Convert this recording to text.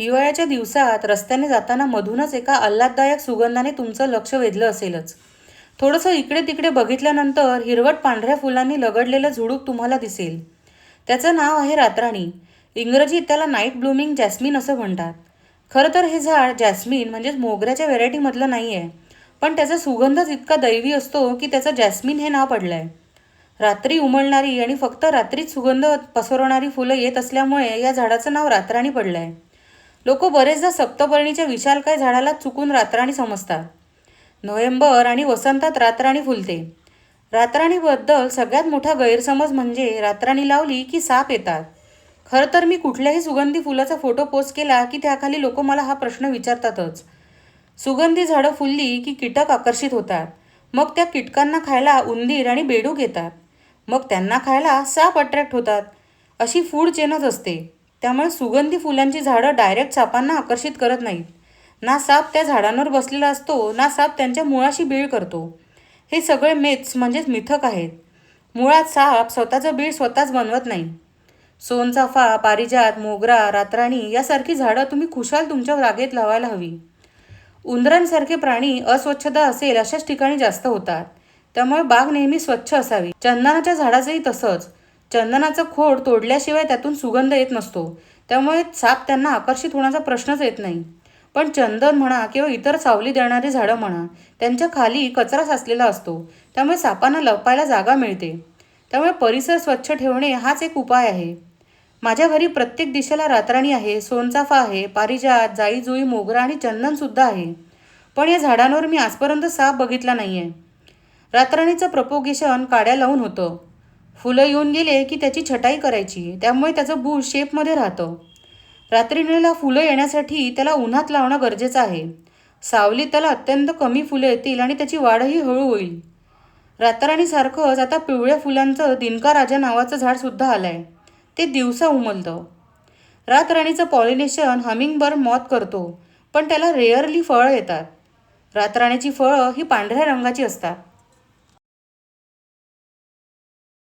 हिवाळ्याच्या दिवसात रस्त्याने जाताना मधूनच एका आल्हाददायक सुगंधाने तुमचं लक्ष वेधलं असेलच. थोडंसं इकडे तिकडे बघितल्यानंतर हिरवट पांढऱ्या फुलांनी लगडलेलं झुडूप तुम्हाला दिसेल. त्याचं नाव आहे रातराणी. इंग्रजीत त्याला नाईट ब्लूमिंग जॅस्मिन असं म्हणतात. खरं तर हे झाड जॅस्मिन म्हणजेच मोगऱ्याच्या व्हेरायटीमधलं नाही आहे, पण त्याचा सुगंधच इतका दैवी असतो की त्याचं जॅस्मिन हे नाव पडलं आहे. रात्री उमलणारी आणि फक्त रात्रीच सुगंध पसरवणारी फुलं येत असल्यामुळे या झाडाचं नाव रातराणी पडलं आहे. लोक बरेचदा सप्तपर्णीच्या विशालकाय झाडाला चुकून रातराणी समजतात. नोव्हेंबर आणि वसंतात रातराणी फुलते. रातराणीबद्दल सगळ्यात मोठा गैरसमज म्हणजे रातराणी लावली की साप येतात. खरं तर मी कुठल्याही सुगंधी फुलाचा फोटो पोस्ट केला की त्याखाली लोक मला हा प्रश्न विचारतातच. सुगंधी झाडं फुलली की कीटक आकर्षित होतात. मग त्या कीटकांना खायला उंदीर आणि बेडूक येतात. मग त्यांना खायला साप अट्रॅक्ट होतात. अशी फूड चेनच असते. त्यामुळे सुगंधी फुलांची झाडं डायरेक्ट सापांना आकर्षित करत नाहीत. ना साप त्या झाडांवर बसलेला असतो, ना साप त्यांच्या मुळाशी बीळ करतो. हे सगळे मेथ्स म्हणजेच मिथक आहेत. मुळात साप स्वतःचं बीळ स्वतःच बनवत नाही. सोनचाफा, पारिजात, मोगरा, रातराणी यासारखी झाडं तुम्ही खुशाल तुमच्या बागेत लावायला हवी. उंदरांसारखे प्राणी अस्वच्छता असेल अशाच ठिकाणी जास्त होतात. त्यामुळे बाग नेहमी स्वच्छ असावी. चंदनाच्या झाडाचंही तसंच. चंदनाचं खोड तोडल्याशिवाय त्यातून सुगंध येत नसतो. त्यामुळे साप त्यांना आकर्षित होण्याचा प्रश्नच येत नाही. पण चंदन म्हणा किंवा इतर सावली देणारी झाडं म्हणा, त्यांच्या खाली कचरा साचलेला असतो. त्यामुळे सापांना लपायला जागा मिळते. त्यामुळे परिसर स्वच्छ ठेवणे हाच एक उपाय आहे. माझ्या घरी प्रत्येक दिशेला रातराणी आहे, सोनचाफा आहे, पारिजात, जाईजुई, मोगरा आणि चंदनसुद्धा आहे. पण या झाडांवर मी आजपर्यंत साप बघितला नाही आहे. रातराणीचं प्रपोगेशन काड्या लावून होतं. फुलं येऊन गेले की त्याची छटाई करायची. त्यामुळे त्याचं बूळ शेपमध्ये राहतं. रातराणीला फुलं येण्यासाठी त्याला उन्हात लावणं गरजेचं आहे. सावलीत त्याला अत्यंत कमी फुलं येतील आणि त्याची वाढही हळू होईल. रातराणीसारखंच आता पिवळ्या फुलांचं दिनका राजा नावाचं झाडसुद्धा आलं आहे. ते दिवसा उमलतं. रातराणीचं पॉलिनेशन हमिंगबर्ड मॉथ करतो, पण त्याला रेअरली फळं येतात. रातराणीची फळं ही पांढऱ्या रंगाची असतात.